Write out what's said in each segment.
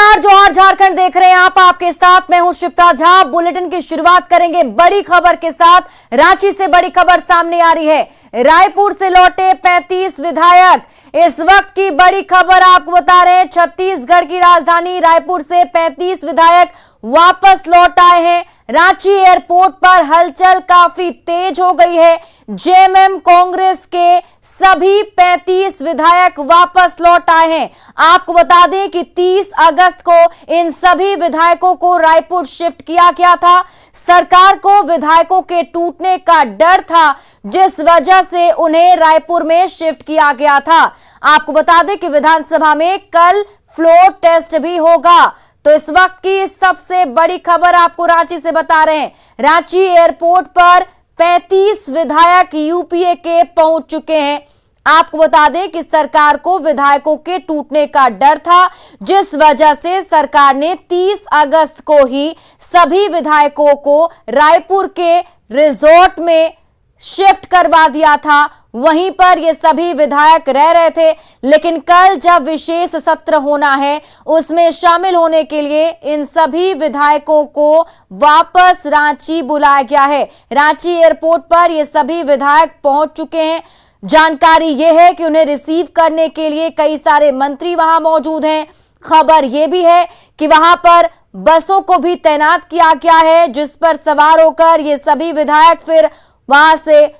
नमस्कार, जौहर झारखंड देख रहे हैं आप। आपके साथ मैं हूं शिप्रा झा। बुलेटिन की शुरुआत करेंगे बड़ी खबर के साथ। रांची से बड़ी खबर सामने आ रही है। रायपुर से लौटे 35 विधायक। इस वक्त की बड़ी खबर आपको बता रहे हैं, छत्तीसगढ़ की राजधानी रायपुर से 35 विधायक वापस लौट आए हैं। रांची एयरपोर्ट पर हलचल काफी तेज हो गई है। जेएमएम कांग्रेस के सभी 35 विधायक वापस लौट आए हैं। आपको बता दें कि 30 अगस्त को इन सभी विधायकों को रायपुर शिफ्ट किया गया था। सरकार को विधायकों के टूटने का डर था, जिस वजह से उन्हें रायपुर में शिफ्ट किया गया था। आपको बता दें कि विधानसभा में कल फ्लोर टेस्ट भी होगा। तो इस वक्त की सबसे बड़ी खबर आपको रांची से बता रहे हैं। रांची एयरपोर्ट पर 35 विधायक यूपीए के पहुंच चुके हैं। आपको बता दें कि सरकार को विधायकों के टूटने का डर था, जिस वजह से सरकार ने 30 अगस्त को ही सभी विधायकों को रायपुर के रिजॉर्ट में शिफ्ट करवा दिया था। वहीं पर ये सभी विधायक रह रहे थे, लेकिन कल जब विशेष सत्र होना है, उसमें शामिल होने के लिए इन सभी विधायकों को वापस रांची बुलाया गया है। रांची एयरपोर्ट पर ये सभी विधायक पहुंच चुके हैं। जानकारी यह है कि उन्हें रिसीव करने के लिए कई सारे मंत्री वहां मौजूद हैं। खबर यह भी है कि वहां पर बसों को भी तैनात किया गया है, जिस पर सवार होकर ये सभी विधायक फिर वहां से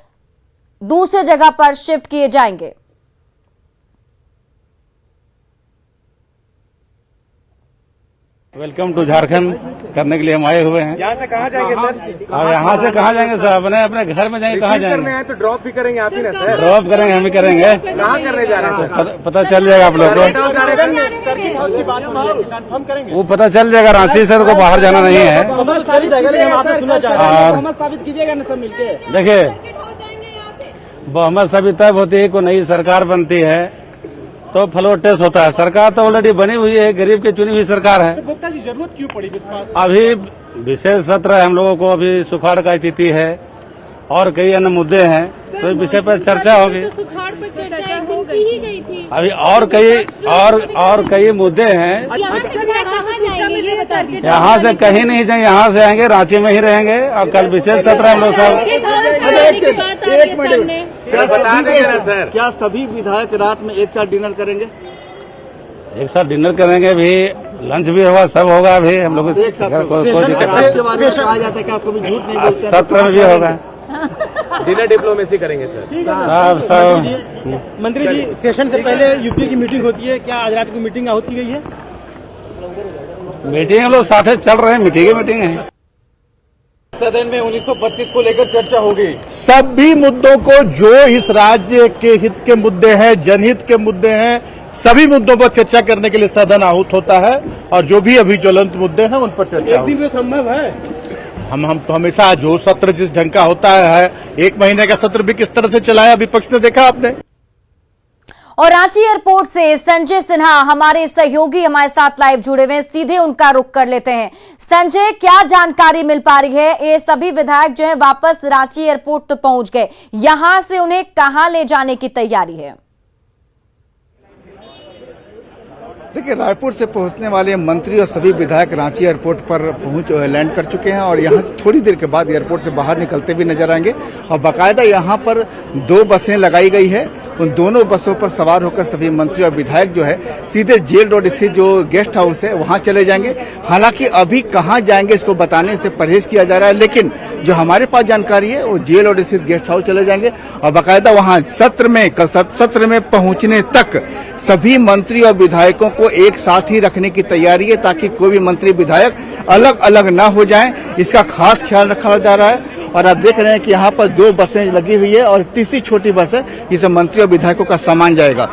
दूसरे जगह पर शिफ्ट किए जाएंगे। वेलकम टू झारखंड करने के लिए हम आए हुए हैं। यहाँ से कहाँ जाएंगे सर? और यहाँ से कहाँ जाएंगे सर? अपने घर में जाएंगे। कहाँ जाएंगे? तो ड्रॉप भी करेंगे आप ही ना सर? ड्रॉप करेंगे, हम ही करेंगे। कहाँ करने जा रहे हैं? तो पता चल जाएगा आप लोग को। वो पता चल जाएगा। रांची से तो बाहर जाना नहीं है। और देखिए, बहुमत साबित तब होती है को नई सरकार बनती है तो फ्लोर टेस्ट होता है। सरकार तो ऑलरेडी बनी हुई है, गरीब की चुनी हुई सरकार है। तो जी जरूरत क्यों पड़ी? अभी विशेष सत्र है, हम लोगों को अभी सुखाड़ का स्थिति है और कई अन्य मुद्दे हैं, तो इस विषय पर चर्चा होगी। सुखाड़ पर चर्चा हो गई। अभी और कई मुद्दे हैं। यहाँ से कहीं नहीं जाएंगे, यहाँ से आएंगे, रांची में ही रहेंगे और कल विशेष सत्र हम लोग सब। एक मिनट बता देंगे ना सर? क्या सभी विधायक रात में एक साथ डिनर करेंगे? एक साथ डिनर करेंगे, भी लंच भी होगा, सब होगा। अभी हम लोग कोई दिक्कत आपके बारे में कहा जाता है कि आप कभी झूठ नहीं नहीं, बोलते। सत्र में भी होगा। डिनर डिप्लोमेसी करेंगे सर? सब मंत्री जी, सेशन से पहले यूपी की मीटिंग होती है, क्या आज रात की मीटिंग होती गई है? मीटिंग हम लोग साथ चल रहे हैं, मीटिंग है। सदन में 1932 को लेकर चर्चा होगी। सभी मुद्दों को जो इस राज्य के हित के मुद्दे हैं, जनहित के मुद्दे हैं, सभी मुद्दों पर चर्चा करने के लिए सदन आहूत होता है और जो भी अभी ज्वलंत मुद्दे हैं उन पर चर्चा एक दिन में संभव है? हम तो हमेशा जो सत्र जिस ढंग का होता है, एक महीने का सत्र भी किस तरह से चलाया विपक्ष ने देखा आपने। और रांची एयरपोर्ट से संजय सिन्हा हमारे सहयोगी हमारे साथ लाइव जुड़े हुए हैं, सीधे उनका रुख कर लेते हैं। संजय, क्या जानकारी मिल पा रही है? ये सभी विधायक जो हैं वापस रांची एयरपोर्ट तो पहुंच गए, यहां से उन्हें कहां ले जाने की तैयारी है? देखिए, रायपुर से पहुंचने वाले मंत्री और सभी विधायक रांची एयरपोर्ट पर लैंड कर चुके हैं और यहां से थोड़ी देर के बाद एयरपोर्ट से बाहर निकलते भी नजर आएंगे। और बाकायदा यहां पर 2 बसें लगाई गई है। उन दोनों बसों पर सवार होकर सभी मंत्री और विधायक जो है सीधे जेल रोड स्थित जो गेस्ट हाउस है वहां चले जाएंगे। हालांकि अभी कहां जाएंगे इसको बताने से परहेज किया जा रहा है, लेकिन जो हमारे पास जानकारी है वो जेल रोड स्थित गेस्ट हाउस चले जाएंगे और बाकायदा वहां सत्र में पहुंचने तक सभी मंत्री और विधायकों को एक साथ ही रखने की तैयारी है, ताकि कोई भी मंत्री विधायक अलग अलग ना हो जाएं। इसका खास ख्याल रखा जा रहा है। और आप देख रहे हैं कि यहाँ पर 2 बसें लगी हुई है और तीसरी छोटी बस है जिसमें मंत्री और विधायकों का सामान जाएगा।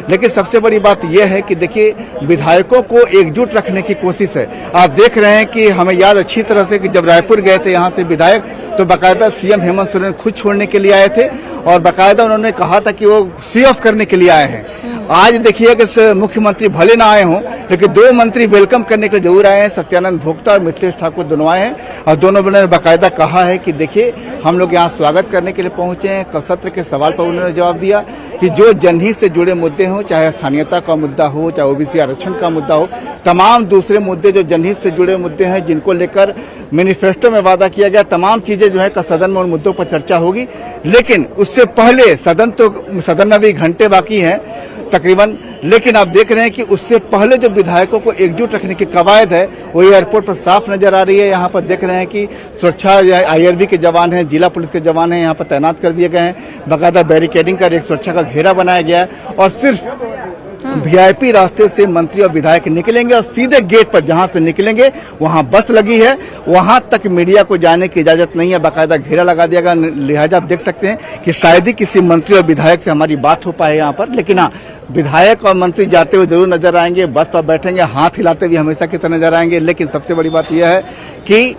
लेकिन सबसे बड़ी बात यह है कि देखिए, विधायकों को एकजुट रखने की कोशिश है। आप देख रहे हैं कि हमें याद अच्छी तरह से कि जब रायपुर गए थे यहाँ से विधायक, तो बाकायदा सीएम हेमंत सोरेन खुद छोड़ने के लिए आए थे और बाकायदा उन्होंने कहा था कि वो सी ऑफ करने के लिए आए हैं। आज देखिए कि मुख्यमंत्री भले ना आए हों, लेकिन 2 मंत्री वेलकम करने के लिए जरूर आए हैं। सत्यानंद भोक्ता और मिथिलेश ठाकुर दोनों आए हैं और दोनों ने बाकायदा कहा है कि देखिए हम लोग यहाँ स्वागत करने के लिए पहुंचे हैं। कल सत्र के सवाल पर उन्होंने जवाब दिया कि जो जनहित से जुड़े मुद्दे हों, चाहे स्थानीयता का मुद्दा हो, चाहे ओबीसी आरक्षण का मुद्दा हो, तमाम दूसरे मुद्दे जो जनहित से जुड़े मुद्दे हैं, जिनको लेकर मैनिफेस्टो में वादा किया गया, तमाम चीजें जो है कल सदन में उन मुद्दों पर चर्चा होगी। लेकिन उससे पहले सदन में भी घंटे बाकी हैं तकरीबन, लेकिन आप देख रहे हैं कि उससे पहले जो विधायकों को एकजुट रखने की कवायद है वो एयरपोर्ट पर साफ नजर आ रही है। यहाँ पर देख रहे हैं कि सुरक्षा आईआरबी के जवान हैं, जिला पुलिस के जवान हैं, यहाँ पर तैनात कर दिए गए हैं। बाकायदा बैरिकेडिंग कर एक सुरक्षा का घेरा बनाया गया है और सिर्फ वीआईपी रास्ते से मंत्री और विधायक निकलेंगे और सीधे गेट पर जहां से निकलेंगे वहां बस लगी है, वहां तक मीडिया को जाने की इजाजत नहीं है। बाकायदा घेरा लगा दिया गया। लिहाजा आप देख सकते हैं कि शायद ही किसी मंत्री और विधायक से हमारी बात हो पाए यहाँ पर, लेकिन हाँ, विधायक और मंत्री जाते हुए जरूर नजर आएंगे, बस पर बैठेंगे, हाथ हिलाते हुए हमेशा की तरह नजर आएंगे। लेकिन सबसे बड़ी बात यह है कि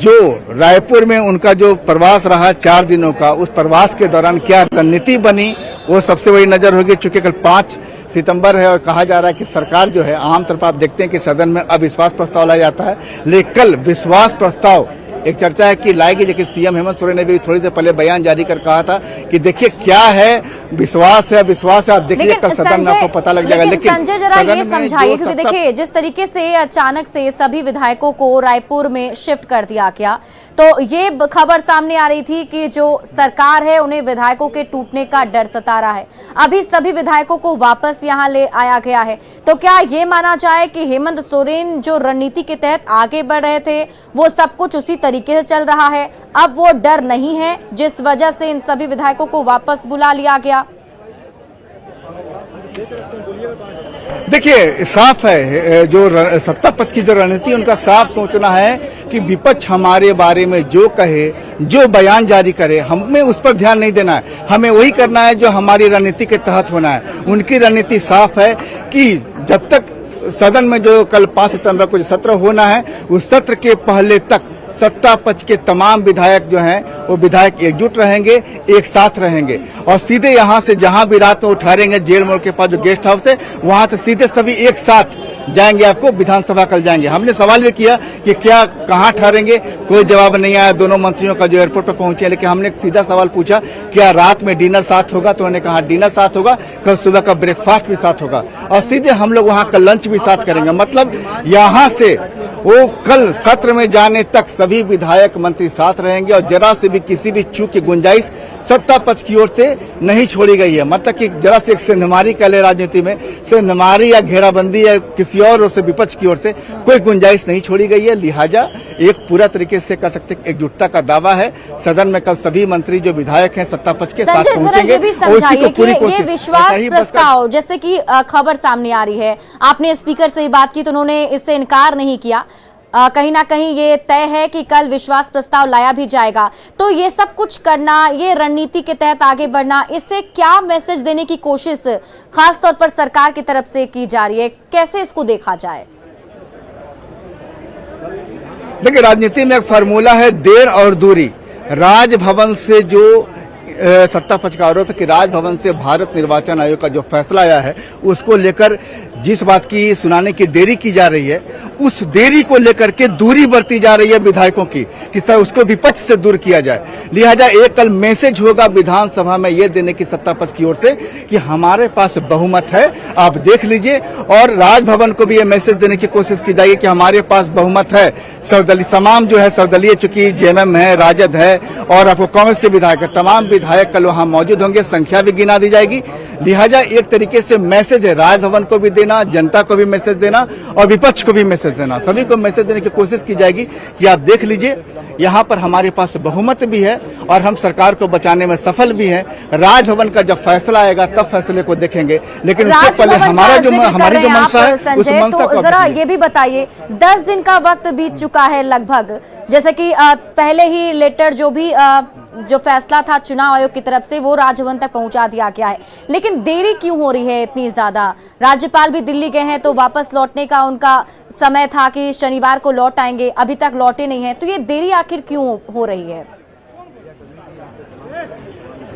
जो रायपुर में उनका जो प्रवास रहा 4 दिनों का, उस प्रवास के दौरान क्या रणनीति बनी वो सबसे बड़ी नजर होगी। चूंकि कल 5 सितंबर है और कहा जा रहा है कि सरकार जो है, आमतौर पर आप देखते हैं कि सदन में अविश्वास प्रस्ताव लाया जाता है, लेकिन कल विश्वास प्रस्ताव एक चर्चा है कि लाएगी। लेकिन सीएम हेमंत सोरेन ने भी थोड़ी देर पहले बयान जारी कर कहा था कि देखिए क्या है, विश्वास है, विश्वास है। आप देखिए कल सदन में आपको पता लग जाएगा। लेकिन संजय जरा ये समझाइए, क्योंकि देखिए जिस तरीके से अचानक से सभी विधायकों को रायपुर में शिफ्ट कर दिया गया, तो ये खबर सामने आ रही थी कि जो सरकार है उन्हें विधायकों के टूटने का डर सता रहा है। अभी सभी विधायकों को वापस यहाँ ले आया गया है, तो क्या ये माना जाए कि हेमंत सोरेन जो रणनीति के तहत आगे बढ़ रहे थे वो सब कुछ उसी तरीके से चल रहा है, अब वो डर नहीं है जिस वजह से इन सभी विधायकों को वापस बुला लिया गया? देखिए साफ है, जो सत्ता पक्ष की जो रणनीति उनका साफ सोचना है कि विपक्ष हमारे बारे में जो कहे, जो बयान जारी करे, हमें उस पर ध्यान नहीं देना है। हमें वही करना है जो हमारी रणनीति के तहत होना है। उनकी रणनीति साफ है कि जब तक सदन में जो कल 5 सितंबर को जो सत्र होना है, उस सत्र के पहले तक सत्ता पक्ष के तमाम विधायक जो हैं वो विधायक एकजुट रहेंगे, एक साथ रहेंगे और सीधे यहाँ से जहाँ भी रात में वो ठहरेंगे, जेल मोड़ के पास जो गेस्ट हाउस है, वहां से सीधे सभी एक साथ जाएंगे, आपको विधानसभा कल जाएंगे। हमने सवाल भी किया कि क्या कहाँ ठहरेंगे, कोई जवाब नहीं आया दोनों मंत्रियों का जो एयरपोर्ट पर पहुंचे। लेकिन हमने एक सीधा सवाल पूछा, क्या रात में डिनर साथ होगा, तो उन्होंने कहा डिनर साथ होगा, कल सुबह का ब्रेकफास्ट भी साथ होगा और सीधे हम लोग वहाँ का लंच भी साथ करेंगे। मतलब यहाँ से वो कल सत्र में जाने तक सभी विधायक मंत्री साथ रहेंगे और जरा से भी किसी भी चूक की गुंजाइश सत्ता पक्ष की ओर से नहीं छोड़ी गई है। मतलब कि जरा से एक सेंधमारी कह ले राजनीति में, सेंधमारी या घेराबंदी या किसी और से विपक्ष की ओर से कोई गुंजाइश नहीं छोड़ी गई है। लिहाजा एक पूरा तरीके से कह सकते एकजुटता का दावा है। सदन में कल सभी मंत्री जो विधायक हैं सत्ता पक्ष के साथ पहुंचेंगे। ये भी समझाइए कि ये विश्वास प्रस्ताव जैसे कि खबर सामने आ रही है, आपने स्पीकर से बात की तो उन्होंने इससे इनकार नहीं किया, कहीं ना कहीं ये तय है कि कल विश्वास प्रस्ताव लाया भी जाएगा। तो ये सब कुछ करना, ये रणनीति के तहत आगे बढ़ना, इससे क्या मैसेज देने की कोशिश खास तौर पर सरकार की तरफ से की जा रही है, कैसे इसको देखा जाए? देखिए राजनीति में एक फार्मूला है, देर और दूरी। राजभवन से जो सत्ता पक्ष का आरोप है कि राजभवन से भारत निर्वाचन आयोग का जो फैसला आया है उसको लेकर जिस बात की सुनाने की देरी की जा रही है, उस देरी को लेकर के दूरी बढ़ती जा रही है विधायकों की कि सर उसको विपक्ष से दूर किया जाए। लिहाजा एक कल मैसेज होगा विधानसभा में ये देने की सत्ता पक्ष की ओर से कि हमारे पास बहुमत है, आप देख लीजिए। और राजभवन को भी ये मैसेज देने की कोशिश की जाएगी कि हमारे पास बहुमत है। सर्वदलीय तमाम जो है सर्वदलीय, चूंकि जेएमएम है, राजद है और आपको कांग्रेस के विधायक है, तमाम विधायक कल वहां मौजूद होंगे, संख्या भी गिना दी जाएगी। लिहाजा एक तरीके से मैसेज है, राजभवन को भी देना, जनता को भी मैसेज देना और विपक्ष को भी मैसेज देना, सभी को मैसेज देने की कोशिश की जाएगी कि आप देख लीजिए यहाँ पर हमारे पास बहुमत भी है और हम सरकार को बचाने में सफल भी हैं। राजभवन का जब फैसला आएगा तब फैसले को देखेंगे, लेकिन उससे पहले हमारी जो मंशा है उस मंशा को जरा ये भी बताइए, 10 दिन का वक्त बीत चुका है लगभग, जैसे कि पहले ही लेटर जो फैसला था चुनाव आयोग की तरफ से वो राजभवन तक पहुंचा दिया गया है, लेकिन देरी क्यों हो रही है इतनी ज्यादा? राज्यपाल भी दिल्ली गए हैं तो वापस लौटने का उनका समय था कि शनिवार को लौट आएंगे, अभी तक लौटे नहीं हैं, तो ये देरी आखिर क्यों हो रही है?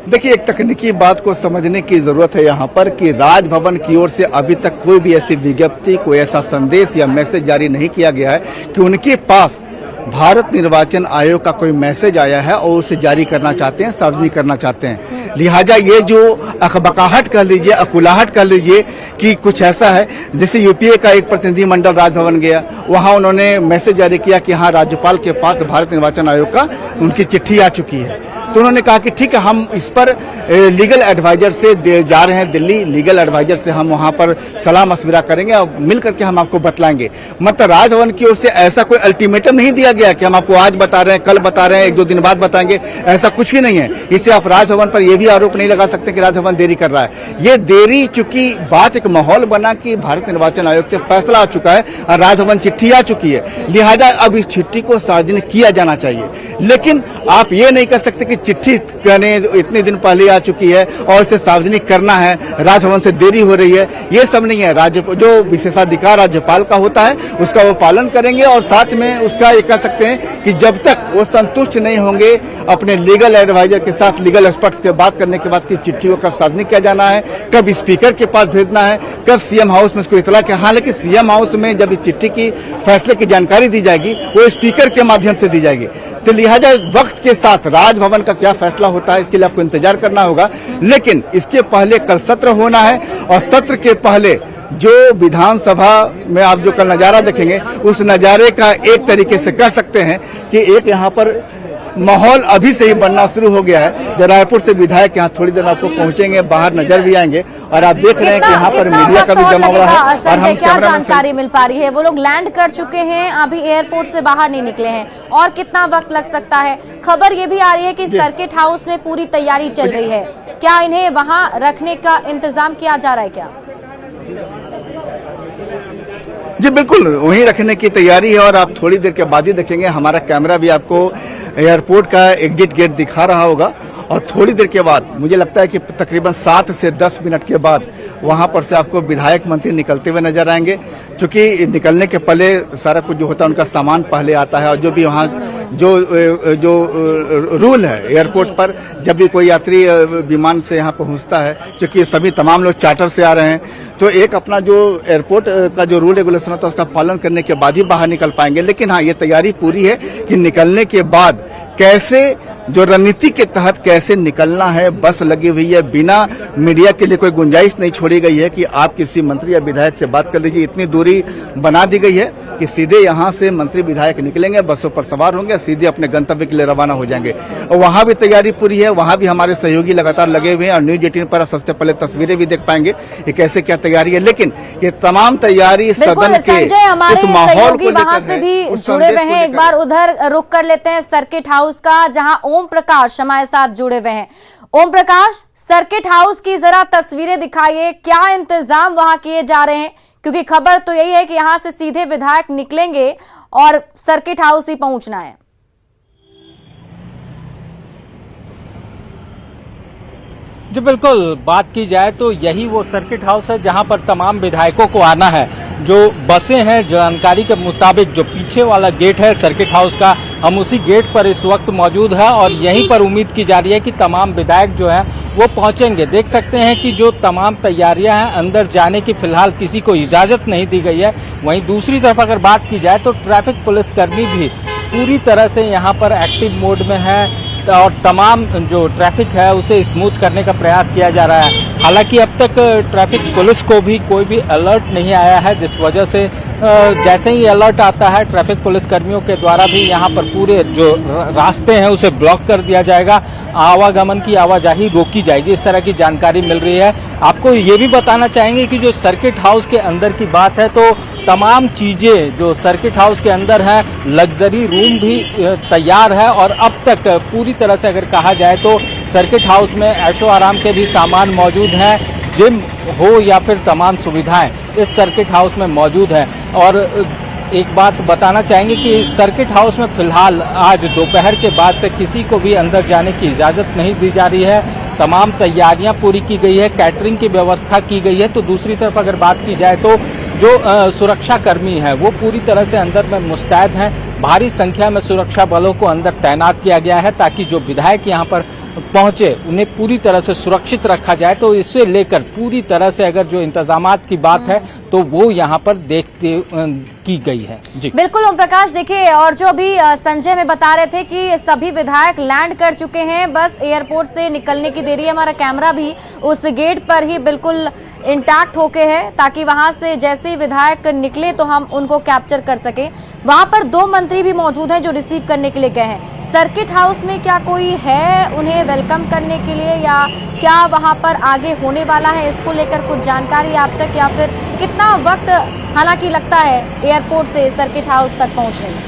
देखिए, एक तकनीकी बात को समझने की जरूरत है यहाँ पर कि राजभवन की ओर से अभी तक कोई भी ऐसी विज्ञप्ति, कोई ऐसा संदेश या मैसेज जारी नहीं किया गया है कि उनके पास भारत निर्वाचन आयोग का कोई मैसेज आया है और उसे जारी करना चाहते हैं, सार्वजनिक करना चाहते हैं। लिहाजा ये जो अखबकाहट कह लीजिए, अकुलाहट कह लीजिए कि कुछ ऐसा है, जैसे यूपीए का एक प्रतिनिधि मंडल राजभवन गया, वहां उन्होंने मैसेज जारी किया कि हाँ, राज्यपाल के पास भारत निर्वाचन आयोग का उनकी चिट्ठी आ चुकी है। तो उन्होंने कहा कि ठीक है, हम इस पर लीगल एडवाइजर से जा रहे हैं दिल्ली, लीगल एडवाइजर से हम वहां पर सलाह मशविरा करेंगे और मिल करके हम आपको बतलाएंगे। मतलब राजभवन की ओर से ऐसा कोई अल्टीमेटम नहीं दिया गया कि हम आपको आज बता रहे हैं, कल बता रहे हैं, 1-2 दिन बाद बताएंगे, ऐसा कुछ भी नहीं है। इससे आप राजभवन पर यह भी आरोप नहीं लगा सकते कि राजभवन देरी कर रहा है। ये देरी, चूंकि बात एक माहौल बना कि भारत निर्वाचन आयोग से फैसला आ चुका है और राजभवन चिट्ठी आ चुकी है, लिहाजा अब इस चिट्ठी को सार्वजनिक किया जाना चाहिए। लेकिन आप ये नहीं कर सकते कि चिट्ठी कहने इतने दिन पहले आ चुकी है और इसे सार्वजनिक करना है, राजभवन से देरी हो रही है, ये सब नहीं है। जो विशेषाधिकार राज्यपाल का होता है उसका वो पालन करेंगे और साथ में उसका ये कह सकते हैं कि जब तक वो संतुष्ट नहीं होंगे अपने लीगल एडवाइजर के साथ, लीगल एक्सपर्ट्स के बात करने के बाद कि चिट्ठी को कब सार्वजनिक किया जाना है, कब स्पीकर के पास भेजना है, कब सीएम हाउस में इसको इतला किया। हालांकि सीएम हाउस में जब इस चिट्ठी की फैसले की जानकारी दी जाएगी वो स्पीकर के माध्यम से दी जाएगी। तो लिहाजा वक्त के साथ राजभवन का क्या फैसला होता है इसके लिए आपको इंतजार करना होगा। लेकिन इसके पहले कल सत्र होना है और सत्र के पहले जो विधानसभा में आप जो कल नजारा देखेंगे उस नजारे का एक तरीके से कह सकते हैं कि एक यहाँ पर माहौल अभी से ही बनना शुरू हो गया है। जो रायपुर से विधायक यहाँ थोड़ी देर में आपको पहुंचेंगे, बाहर नजर भी आएंगे और आप देख रहे हैं कि यहाँ पर मीडिया का भी जमा हुआ है। और संजय, क्या जानकारी मिल पा रही है? वो लोग लैंड कर चुके हैं, अभी एयरपोर्ट से बाहर नहीं निकले हैं, और कितना वक्त लग सकता है? खबर ये भी आ रही है कि सर्किट हाउस में पूरी तैयारी चल रही है, क्या इन्हें वहां रखने का इंतजाम किया जा रहा है क्या? जी बिल्कुल, वहीं रखने की तैयारी है और आप थोड़ी देर के बाद ही देखेंगे, हमारा कैमरा भी आपको एयरपोर्ट का एग्जिट गेट दिखा रहा होगा। और थोड़ी देर के बाद मुझे लगता है कि तकरीबन 7 से 10 मिनट के बाद वहां पर से आपको विधायक मंत्री निकलते हुए नजर आएंगे। चूंकि निकलने के पहले सारा कुछ जो होता है उनका सामान पहले आता है और जो भी वहाँ जो रूल है एयरपोर्ट पर, जब भी कोई यात्री विमान से यहाँ पहुँचता है, चूंकि सभी तमाम लोग चार्टर से आ रहे हैं, तो एक अपना जो एयरपोर्ट का जो रूल रेगुलेशन होता है उसका पालन करने के बाद ही बाहर निकल पाएंगे। लेकिन हाँ, ये तैयारी पूरी है कि निकलने के बाद कैसे, जो रणनीति के तहत कैसे निकलना है। बस लगी हुई है, बिना मीडिया के लिए कोई गुंजाइश नहीं छोड़ी गई है कि आप किसी मंत्री या विधायक से बात कर लीजिए। इतनी दूरी बना दी गई है कि सीधे यहाँ से मंत्री विधायक निकलेंगे, बसों पर सवार होंगे, सीधे अपने गंतव्य के लिए रवाना हो जाएंगे। और वहां भी तैयारी पूरी है, वहां भी हमारे सहयोगी लगातार लगे हुए हैं और न्यूज 18 पर सबसे पहले तस्वीरें भी देख पाएंगे कि कैसे क्या तैयारी है। लेकिन ये तमाम तैयारी सदन के इस माहौल को वहां से भी जुड़े हुए हैं। एक बार उधर रुक कर लेते हैं सर्किट हाउस का, जहां ओम प्रकाश हमारे साथ जुड़े हुए हैं। ओम प्रकाश, सर्किट हाउस की जरा तस्वीरें दिखाइए, क्या इंतजाम वहां किए जा रहे हैं? क्योंकि खबर तो यही है कि यहां से सीधे विधायक निकलेंगे और सर्किट हाउस ही पहुंचना है। जी बिल्कुल, बात की जाए तो यही वो सर्किट हाउस है जहां पर तमाम विधायकों को आना है। जो बसें हैं, जानकारी के मुताबिक जो पीछे वाला गेट है सर्किट हाउस का, हम उसी गेट पर इस वक्त मौजूद है और यहीं पर उम्मीद की जा रही है कि तमाम विधायक जो हैं वो पहुंचेंगे। देख सकते हैं कि जो तमाम तैयारियां हैं, अंदर जाने की फिलहाल किसी को इजाजत नहीं दी गई है। वहीं दूसरी तरफ अगर बात की जाए तो ट्रैफिक पुलिसकर्मी भी पूरी तरह से यहाँ पर एक्टिव मोड में है और तमाम जो ट्रैफिक है उसे स्मूथ करने का प्रयास किया जा रहा है। हालांकि अब तक ट्रैफिक पुलिस को भी कोई भी अलर्ट नहीं आया है, जिस वजह से जैसे ही अलर्ट आता है ट्रैफिक पुलिस कर्मियों के द्वारा भी यहाँ पर पूरे जो रास्ते हैं उसे ब्लॉक कर दिया जाएगा, आवागमन की आवाजाही रोकी जाएगी, इस तरह की जानकारी मिल रही है। आपको ये भी बताना चाहेंगे कि जो सर्किट हाउस के अंदर की बात है तो तमाम चीजें जो सर्किट हाउस के अंदर है, लग्जरी रूम भी तैयार है और अब तक पूरी तरह से अगर कहा जाए तो सर्किट हाउस में ऐशो आराम के भी सामान मौजूद हैं, जिम हो या फिर तमाम सुविधाएं इस सर्किट हाउस में मौजूद है। और एक बात बताना चाहेंगे कि इस सर्किट हाउस में फिलहाल आज दोपहर के बाद से किसी को भी अंदर जाने की इजाजत नहीं दी जा रही है। तमाम तैयारियां पूरी की गई है, कैटरिंग की व्यवस्था की गई है। तो दूसरी तरफ अगर बात की जाए तो जो सुरक्षा कर्मी हैं वो पूरी तरह से अंदर में मुस्तैद हैं। भारी संख्या में सुरक्षा बलों को अंदर तैनात किया गया है ताकि जो विधायक यहाँ पर पहुंचे उन्हें पूरी तरह से सुरक्षित रखा जाए, तो इसे लेकर पूरी तरह से अगर जो इंतजामात की बात है तो वो यहाँ पर देखते की गई है। जी बिल्कुल ओम प्रकाश, देखिए और जो अभी संजय में बता रहे थे कि सभी विधायक लैंड कर चुके हैं, बस एयरपोर्ट से निकलने की देरी है। हमारा कैमरा भी उस गेट पर ही बिल्कुल इंटैक्ट होके है ताकि वहां से जैसे ही विधायक निकले तो हम उनको कैप्चर कर सके। वहां पर 2 मंत्री भी मौजूद हैं जो रिसीव करने के लिए गए हैं। सर्किट हाउस में क्या कोई है उन्हें वेलकम करने के लिए या क्या वहां पर आगे होने वाला है, इसको लेकर कुछ जानकारी आप तक, या फिर कितना वक्त हालांकि लगता है एयरपोर्ट से सर्किट हाउस तक पहुंचने में?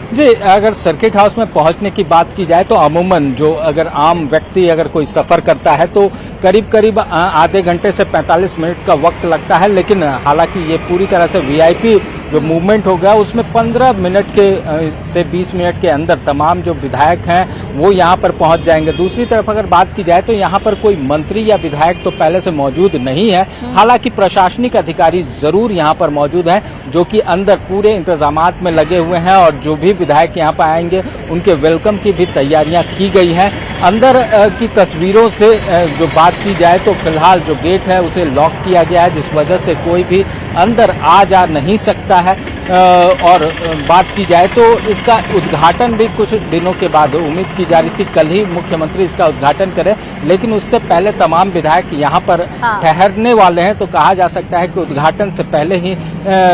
जी, अगर सर्किट हाउस में पहुंचने की बात की जाए तो अमूमन जो अगर आम व्यक्ति अगर कोई सफर करता है तो करीब आधे घंटे से 45 मिनट का वक्त लगता है, लेकिन हालांकि ये पूरी तरह से वीआईपी जो मूवमेंट हो गया उसमें 15 मिनट के से 20 मिनट के अंदर तमाम जो विधायक हैं वो यहाँ पर पहुंच जाएंगे। दूसरी तरफ अगर बात की जाए तो यहाँ पर कोई मंत्री या विधायक तो पहले से मौजूद नहीं है, हालांकि प्रशासनिक अधिकारी जरूर यहाँ पर मौजूद हैं जो कि अंदर पूरे इंतजामात में लगे हुए हैं और जो भी विधायक यहाँ पर आएंगे उनके वेलकम की भी तैयारियां की गई हैं। अंदर की तस्वीरों से जो बात की जाए तो फिलहाल जो गेट है उसे लॉक किया गया है, जिस वजह से कोई भी अंदर आ जा नहीं सकता है। और बात की जाए तो इसका उद्घाटन भी कुछ दिनों के बाद उम्मीद की जा रही थी, कल ही मुख्यमंत्री इसका उद्घाटन करें, लेकिन उससे पहले तमाम विधायक यहाँ पर ठहरने वाले हैं, तो कहा जा सकता है कि उद्घाटन से पहले ही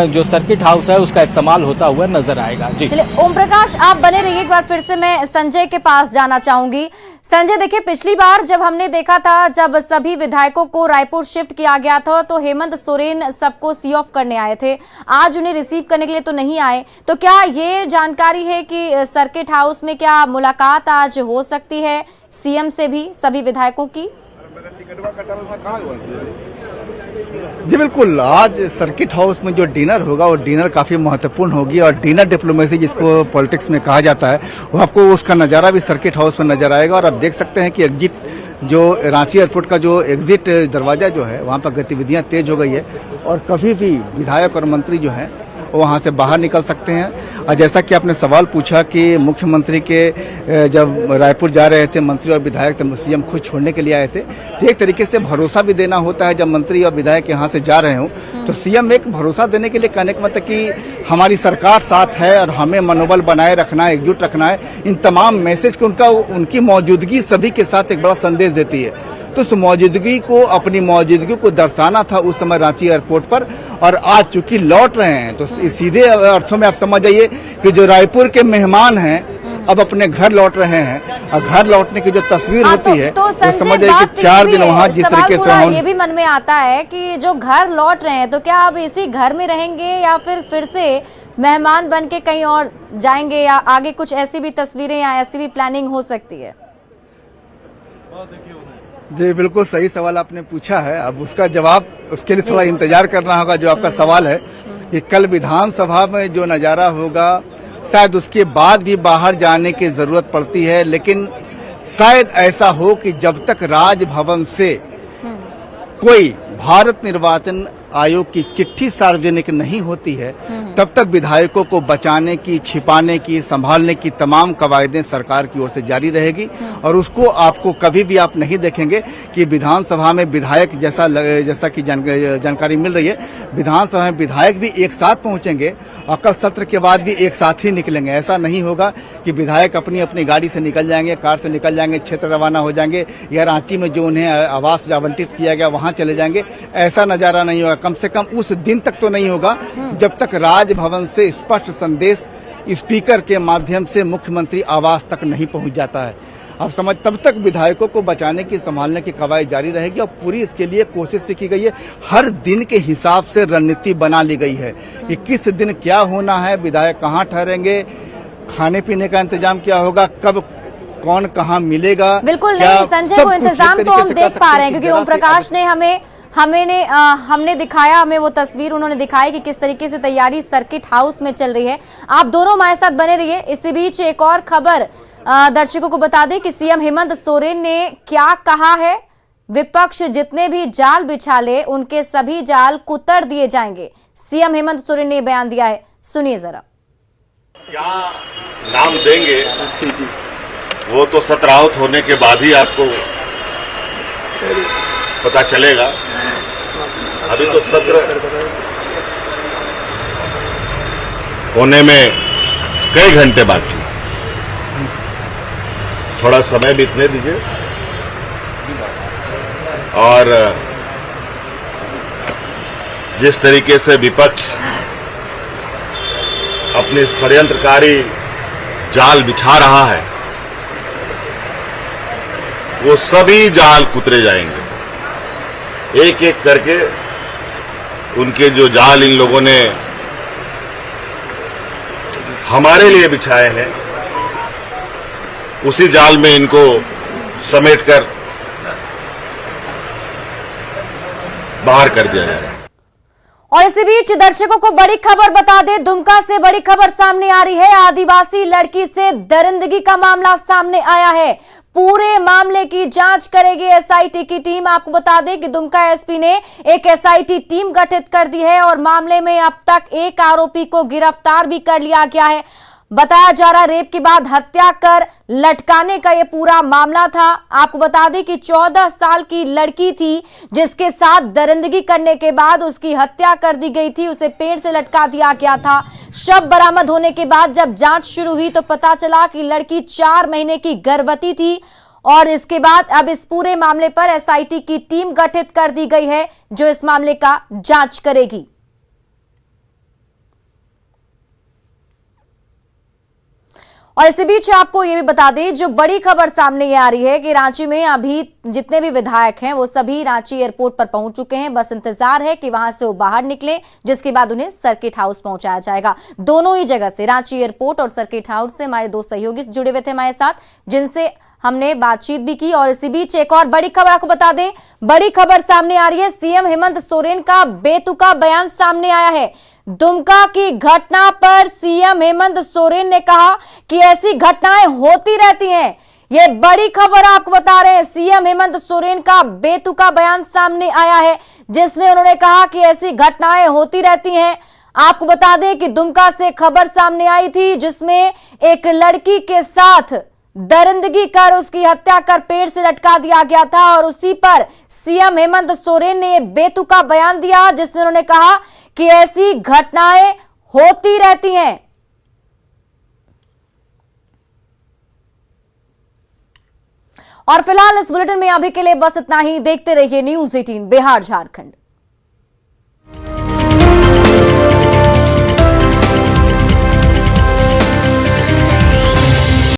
जो सर्किट हाउस है उसका इस्तेमाल होता हुआ नजर आएगा। जी चलिए ओम प्रकाश आप बने रहिए, एक बार फिर से मैं संजय के पास जाना चाहूंगी। संजय, देखिए पिछली बार जब हमने देखा था, जब सभी विधायकों को रायपुर शिफ्ट किया गया था तो हेमंत सोरेन सबको सी ऑफ करने आए थे, आज उन्हें रिसीव करने के लिए तो नहीं आए, तो क्या ये जानकारी है कि सर्किट हाउस में क्या मुलाकात आज हो सकती है सीएम से भी सभी विधायकों की? जी बिल्कुल, आज सर्किट हाउस में जो डिनर होगा वो डिनर काफी महत्वपूर्ण होगी और डिनर डिप्लोमेसी जिसको पॉलिटिक्स में कहा जाता है वो आपको उसका नजारा भी सर्किट हाउस में नजर आएगा। और आप देख सकते हैं कि एग्जिट जो रांची एयरपोर्ट का जो एग्जिट दरवाजा जो है वहां पर गतिविधियां तेज हो गई है और कभी भी विधायक और मंत्री जो है वहां से बाहर निकल सकते हैं। और जैसा कि आपने सवाल पूछा कि मुख्यमंत्री के जब रायपुर जा रहे थे मंत्री और विधायक तो सीएम खुद छोड़ने के लिए आए थे, तो एक तरीके से भरोसा भी देना होता है जब मंत्री और विधायक यहाँ से जा रहे हों तो सीएम एक भरोसा देने के लिए कहने का मतलब कि हमारी सरकार साथ है और हमें मनोबल बनाए रखना है, एकजुट रखना है। इन तमाम मैसेज को उनकी मौजूदगी सभी के साथ एक बड़ा संदेश देती है, तो उस मौजूदगी को अपनी मौजूदगी को दर्शाना था उस समय रांची एयरपोर्ट पर। और आज चूंकि लौट रहे हैं तो सीधे अर्थों में आप समझ जाइए कि जो रायपुर के मेहमान हैं अब अपने घर लौट रहे हैं और घर लौटने की जो तस्वीर होती है तो समझ जाइए कि 4 दिन वहाँ जिस तरीके से ये भी मन में आता है कि जो घर लौट रहे हैं तो क्या अब इसी घर में रहेंगे या फिर से मेहमान बन के कहीं और जाएंगे, या आगे कुछ ऐसी भी तस्वीरें या ऐसी भी प्लानिंग हो सकती है? जी बिल्कुल सही सवाल आपने पूछा है। अब उसका जवाब उसके लिए थोड़ा इंतजार करना होगा। जो आपका सवाल है कि कल विधानसभा में जो नजारा होगा शायद उसके बाद भी बाहर जाने की जरूरत पड़ती है, लेकिन शायद ऐसा हो कि जब तक राजभवन से कोई भारत निर्वाचन आयोग की चिट्ठी सार्वजनिक नहीं होती है तब तक विधायकों को बचाने की, छिपाने की, संभालने की तमाम कवायदें सरकार की ओर से जारी रहेगी। और उसको आपको कभी भी आप नहीं देखेंगे कि विधानसभा में विधायक जैसा कि जानकारी मिल रही है विधानसभा में विधायक भी एक साथ पहुंचेंगे और कल सत्र के बाद भी एक साथ ही निकलेंगे। ऐसा नहीं होगा कि विधायक अपनी अपनी गाड़ी से निकल जाएंगे, कार से निकल जाएंगे, क्षेत्र रवाना हो जाएंगे या रांची में जो उन्हें आवास आवंटित किया गया वहां चले जाएंगे, ऐसा नजारा नहीं होगा। कम से कम उस दिन तक तो नहीं होगा जब तक राजभवन से स्पष्ट संदेश स्पीकर के माध्यम से मुख्यमंत्री आवास तक नहीं पहुंच जाता है। अब समझ तब तक विधायकों को बचाने की, संभालने की कवायद जारी रहेगी और पूरी इसके लिए कोशिश की गई है। हर दिन के हिसाब से रणनीति बना ली गई है कि किस दिन क्या होना है, विधायक कहाँ ठहरेंगे, खाने पीने का इंतजाम क्या होगा, कब कौन कहाँ मिलेगा। बिल्कुल नहीं संजय, वो इंतजाम तो हम देख पा रहे हैं क्योंकि ओम प्रकाश ने हमने दिखाया, हमें वो तस्वीर उन्होंने दिखाई कि किस तरीके से तैयारी सर्किट हाउस में चल रही है। आप दोनों हमारे साथ बने रहिए। इसी बीच एक और खबर दर्शकों को बता दें कि सीएम हेमंत सोरेन ने क्या कहा है, विपक्ष जितने भी जाल बिछा ले उनके सभी जाल कुतर दिए जाएंगे। सीएम हेमंत सोरेन ने बयान दिया है, सुनिए जरा। क्या नाम देंगे वो तो सत्र आउट होने के बाद ही आपको पता चलेगा। अभी तो सत्र होने में कई घंटे बाकी, थोड़ा समय बीतने दीजिए। और जिस तरीके से विपक्ष अपने षड्यंत्रकारी जाल बिछा रहा है, वो सभी जाल कुतरे जाएंगे। एक एक करके उनके जो जाल इन लोगों ने हमारे लिए बिछाए हैं, उसी जाल में इनको समेटकर बाहर कर दिया जाएगा। और इसी बीच दर्शकों को बड़ी खबर बता दें, दुमका से बड़ी खबर सामने आ रही है। आदिवासी लड़की से दरिंदगी का मामला सामने आया है। पूरे मामले की जांच करेगी एसआईटी की टीम। आपको बता दें कि दुमका एसपी ने एक एसआईटी टीम गठित कर दी है और मामले में अब तक एक आरोपी को गिरफ्तार भी कर लिया गया है। बताया जा रहा रेप के बाद हत्या कर लटकाने का ये पूरा मामला था। आपको बता दें कि 14 साल की लड़की थी जिसके साथ दरिंदगी करने के बाद उसकी हत्या कर दी गई थी। उसे पेड़ से लटका दिया गया था। शव बरामद होने के बाद जब जांच शुरू हुई तो पता चला कि लड़की 4 महीने की गर्भवती थी और इसके बाद अब इस पूरे मामले पर एसआईटी की टीम गठित कर दी गई है जो इस मामले का जांच करेगी। और इसी बीच आपको ये भी बता दें, जो बड़ी खबर सामने ये आ रही है कि रांची में अभी जितने भी विधायक हैं वो सभी रांची एयरपोर्ट पर पहुंच चुके हैं। बस इंतजार है कि वहां से वो बाहर निकले, जिसके बाद उन्हें सर्किट हाउस पहुंचाया जाएगा। दोनों ही जगह से, रांची एयरपोर्ट और सर्किट हाउस से हमारे 2 सहयोगी जुड़े हुए थे हमारे साथ, जिनसे हमने बातचीत भी की। और इसी बीच एक और बड़ी खबर आपको बता दें, बड़ी खबर सामने आ रही है। सीएम हेमंत सोरेन का बेतुका बयान सामने आया है। दुमका की घटना पर सीएम हेमंत सोरेन ने कहा कि ऐसी घटनाएं होती रहती हैं। ये बड़ी खबर आपको बता रहे हैं। सीएम हेमंत सोरेन का बेतुका बयान सामने आया है जिसमें उन्होंने कहा कि ऐसी घटनाएं होती रहती हैं। आपको बता दें कि दुमका से खबर सामने आई थी जिसमें एक लड़की के साथ दरिंदगी कर उसकी हत्या कर पेड़ से लटका दिया गया था और उसी पर सीएम हेमंत सोरेन ने बेतुका बयान दिया जिसमें उन्होंने कहा कि ऐसी घटनाएं होती रहती हैं। और फिलहाल इस बुलेटिन में अभी के लिए बस इतना ही। देखते रहिए न्यूज़ 18 बिहार झारखंड।